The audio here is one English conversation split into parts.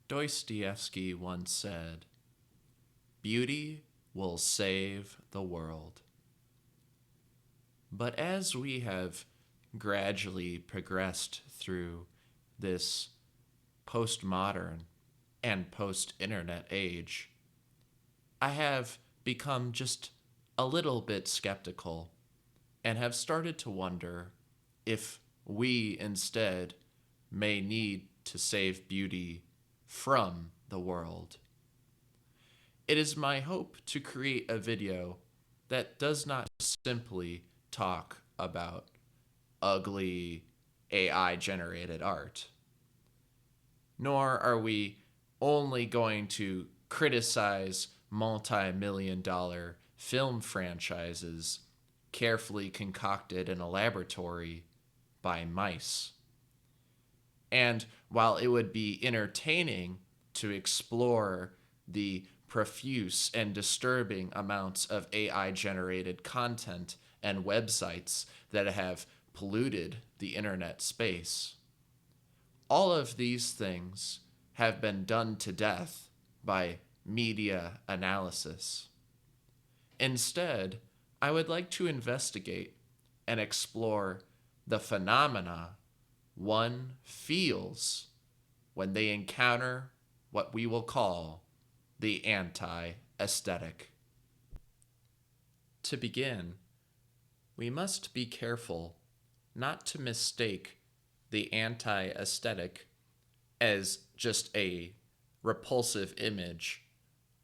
Dostoevsky once said, "Beauty will save the world." But as we have gradually progressed through this postmodern and post-internet age, I have become just a little bit skeptical and have started to wonder if we instead may need to save beauty from the world. It is my hope to create a video that does not simply talk about ugly AI-generated art, nor are we only going to criticize multi-million-dollar film franchises carefully concocted in a laboratory by mice. And while it would be entertaining to explore the profuse and disturbing amounts of AI-generated content and websites that have polluted the internet space, all of these things have been done to death by media analysis. Instead, I would like to investigate and explore the phenomena one feels when they encounter what we will call the anti-aesthetic. To begin, we must be careful not to mistake the anti-aesthetic as just a repulsive image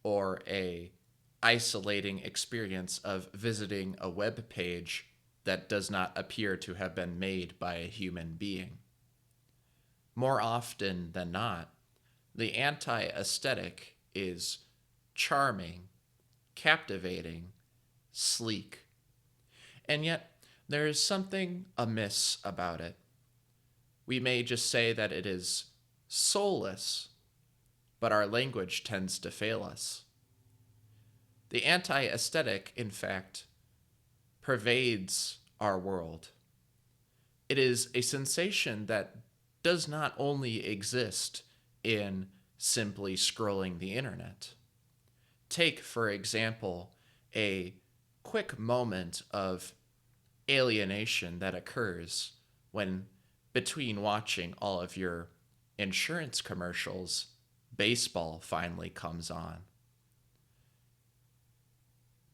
or a isolating experience of visiting a web page that does not appear to have been made by a human being. More often than not, the anti-aesthetic is charming, captivating, sleek, and yet there is something amiss about it. We may just say that it is soulless, but our language tends to fail us. The anti-aesthetic, in fact, pervades our world. It is a sensation that does not only exist in simply scrolling the internet. Take, for example, a quick moment of alienation that occurs when, between watching all of your insurance commercials, baseball finally comes on.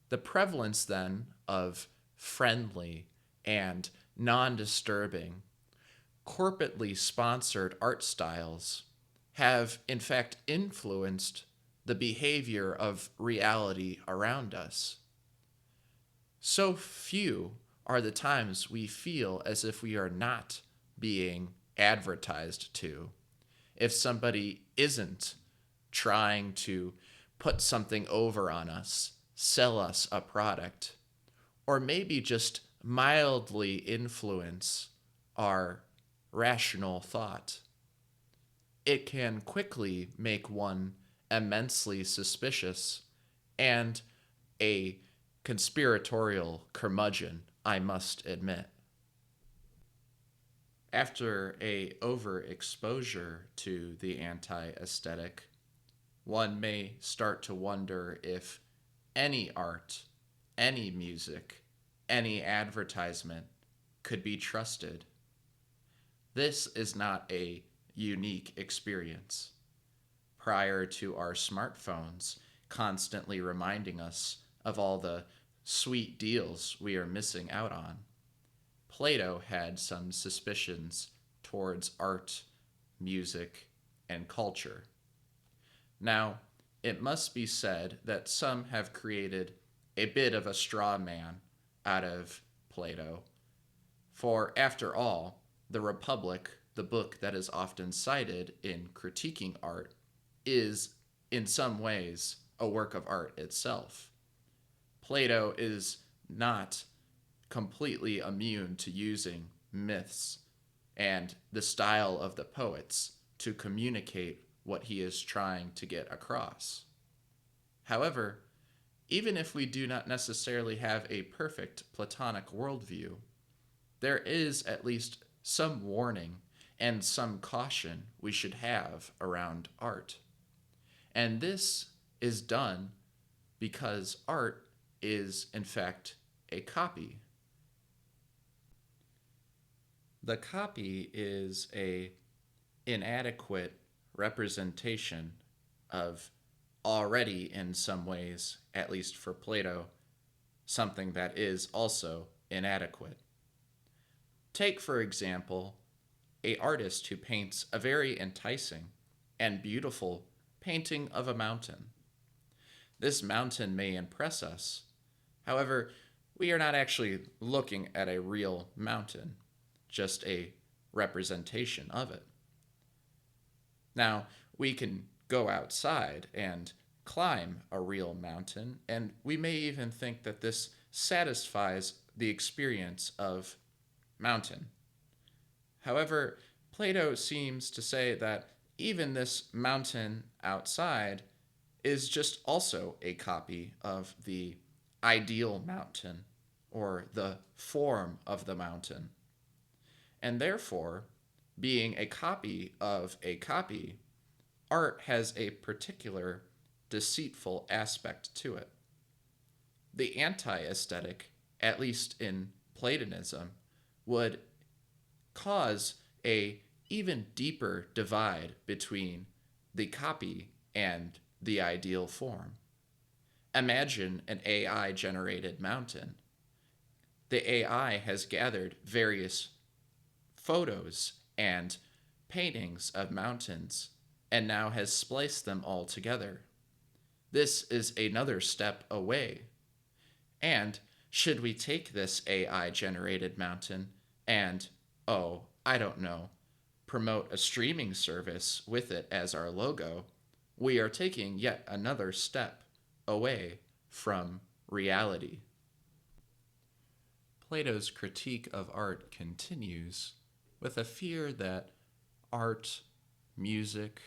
The prevalence then of friendly and non-disturbing, corporately sponsored art styles have in fact influenced the behavior of reality around us. So few are the times we feel as if we are not being advertised to. If somebody isn't trying to put something over on us, sell us a product, or maybe just mildly influence our rational thought, it can quickly make one immensely suspicious and a conspiratorial curmudgeon, I must admit. After a overexposure to the anti-aesthetic, one may start to wonder if any art, any music, any advertisement could be trusted. This is not a unique experience. Prior to our smartphones constantly reminding us of all the sweet deals we are missing out on, Plato had some suspicions towards art, music, and culture. Now, it must be said that some have created a bit of a straw man out of Plato, for after all, the Republic, the book that is often cited in critiquing art, is in some ways a work of art itself. Plato is not completely immune to using myths and the style of the poets to communicate what he is trying to get across. However, even if we do not necessarily have a perfect Platonic worldview, there is at least some warning and some caution we should have around art. And this is done because art is, in fact, a copy. The copy is a inadequate representation of already, in some ways, at least for Plato, something that is also inadequate. Take, for example, a artist who paints a very enticing and beautiful painting of a mountain. This mountain may impress us. However, we are not actually looking at a real mountain, just a representation of it. Now, we can go outside and climb a real mountain, and we may even think that this satisfies the experience of mountain. However, Plato seems to say that even this mountain outside is just also a copy of the ideal mountain or the form of the mountain. And therefore, being a copy of a copy, art has a particular deceitful aspect to it. The anti-aesthetic, at least in Platonism, would cause a even deeper divide between the copy and the ideal form. Imagine an AI generated mountain. The AI has gathered various photos and paintings of mountains and now has spliced them all together. This is another step away. And should we take this AI generated mountain and, I don't know, promote a streaming service with it as our logo, we are taking yet another step away from reality. Plato's critique of art continues with a fear that art, music,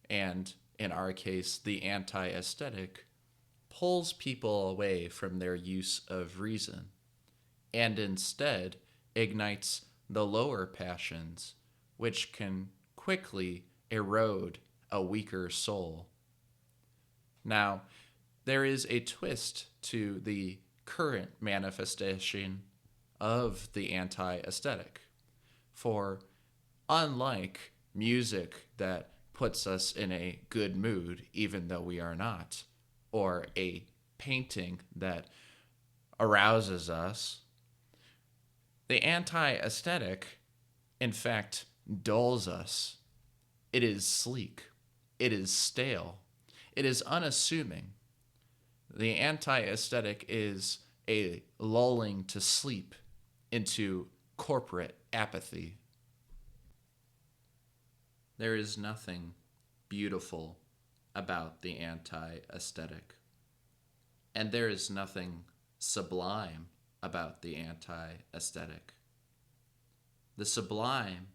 and, in our case, the anti-aesthetic, pulls people away from their use of reason, and instead ignites the lower passions, which can quickly erode a weaker soul. Now, there is a twist to the current manifestation of the anti-aesthetic. For unlike music that puts us in a good mood even though we are not, or a painting that arouses us, the anti-aesthetic, in fact, dulls us. It is sleek. It is stale. It is unassuming. The anti-aesthetic is a lulling to sleep into corporate apathy. There is nothing beautiful about the anti-aesthetic, and there is nothing sublime about the anti-aesthetic. The sublime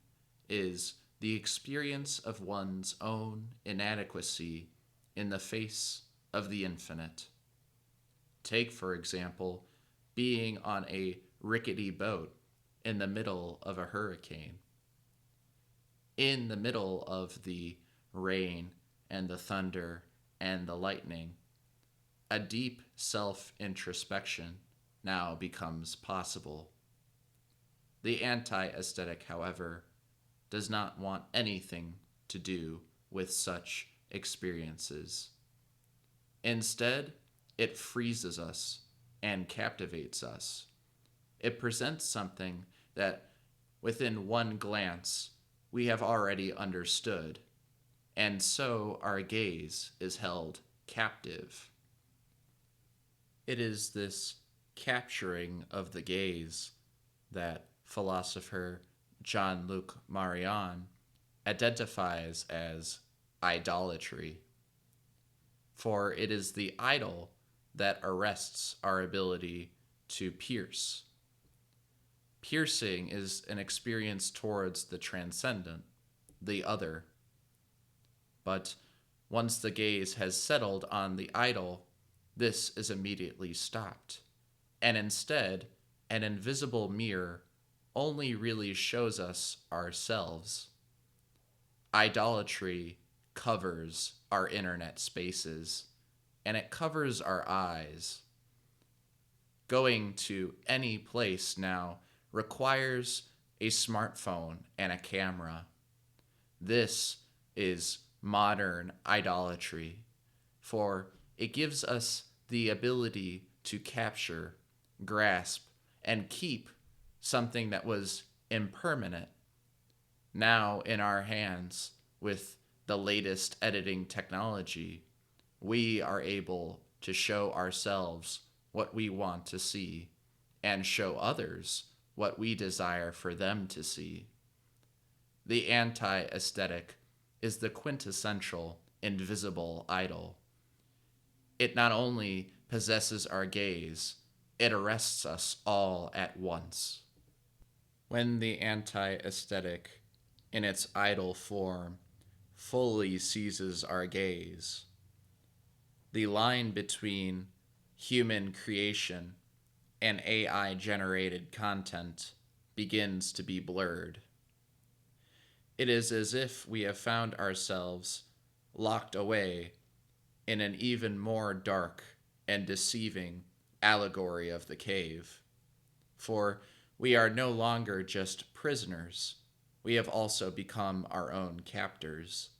is the experience of one's own inadequacy in the face of the infinite. Take, for example, being on a rickety boat in the middle of a hurricane. In the middle of the rain and the thunder and the lightning, a deep self-introspection now becomes possible. The anti-aesthetic, however, does not want anything to do with such experiences. Instead, it freezes us and captivates us. It presents something that, within one glance, we have already understood, and so our gaze is held captive. It is this capturing of the gaze that philosopher Jean-Luc Marion identifies as idolatry. For it is the idol that arrests our ability to pierce. Piercing is an experience towards the transcendent, the other. But once the gaze has settled on the idol, this is immediately stopped. And instead, an invisible mirror only really shows us ourselves. Idolatry covers our internet spaces, and it covers our eyes. Going to any place now requires a smartphone and a camera. This is modern idolatry, for it gives us the ability to capture, grasp, and keep something that was impermanent now in our hands. With the latest editing technology, we are able to show ourselves what we want to see and show others what we desire for them to see. The anti-aesthetic is the quintessential invisible idol. It not only possesses our gaze, it arrests us all at once. When the anti-aesthetic, in its idol form, fully seizes our gaze, the line between human creation and AI-generated content begins to be blurred. It is as if we have found ourselves locked away in an even more dark and deceiving allegory of the cave. For we are no longer just prisoners, we have also become our own captors.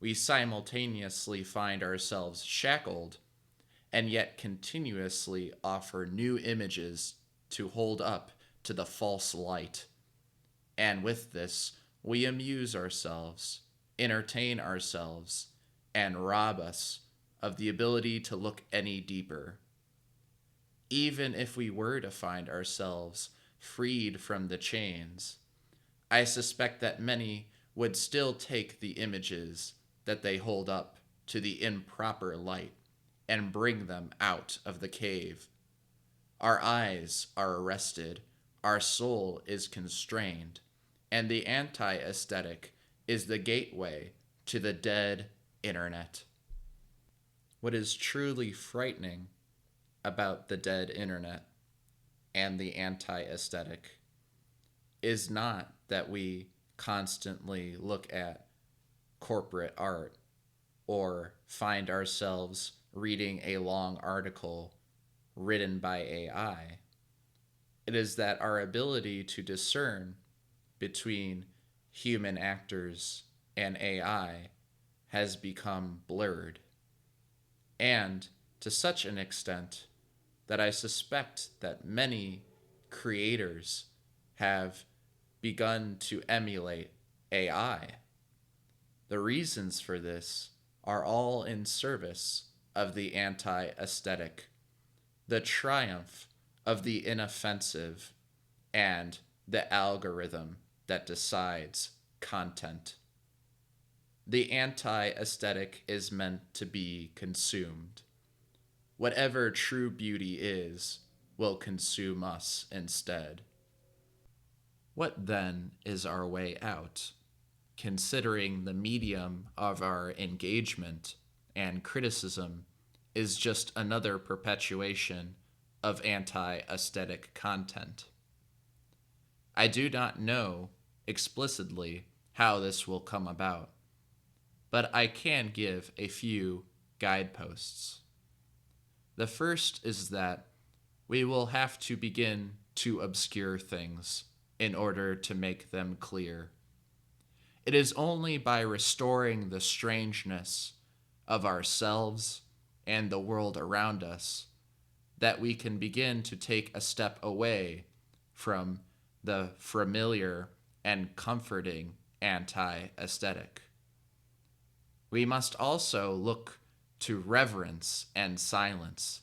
We simultaneously find ourselves shackled and yet continuously offer new images to hold up to the false light. And with this, we amuse ourselves, entertain ourselves, and rob us of the ability to look any deeper. Even if we were to find ourselves freed from the chains, I suspect that many would still take the images that they hold up to the improper light and bring them out of the cave. Our eyes are arrested, our soul is constrained, and the anti-aesthetic is the gateway to the dead internet. What is truly frightening about the dead internet and the anti-aesthetic is not that we constantly look at corporate art or find ourselves reading a long article written by AI. It is that our ability to discern between human actors and AI has become blurred. And to such an extent that I suspect that many creators have begun to emulate AI. The reasons for this are all in service of the anti-aesthetic, the triumph of the inoffensive, and the algorithm that decides content. The anti-aesthetic is meant to be consumed. Whatever true beauty is will consume us instead. What then is our way out, considering the medium of our engagement and criticism is just another perpetuation of anti-aesthetic content? I do not know explicitly how this will come about, but I can give a few guideposts. The first is that we will have to begin to obscure things in order to make them clear. It is only by restoring the strangeness of ourselves and the world around us that we can begin to take a step away from the familiar and comforting anti-aesthetic. We must also look to reverence and silence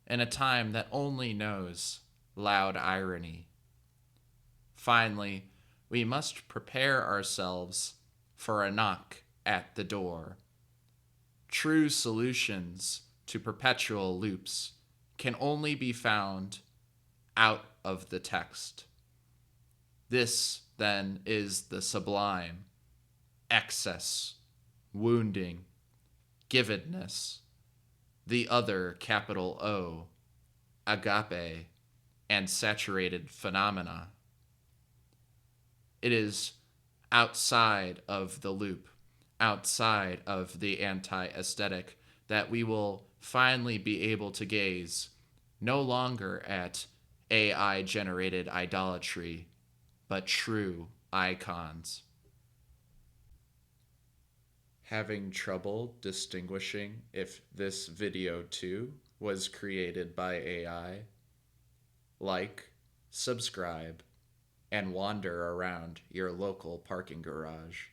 in a time that only knows loud irony. Finally, we must prepare ourselves for a knock at the door. True solutions to perpetual loops can only be found out of the text. This, then, is the sublime, excess, wounding, givedness, the other capital O, agape, and saturated phenomena. It is outside of the loop, outside of the anti-aesthetic, that we will finally be able to gaze no longer at AI-generated idolatry, but true icons. Having trouble distinguishing if this video too was created by AI? Like, subscribe, and wander around your local parking garage.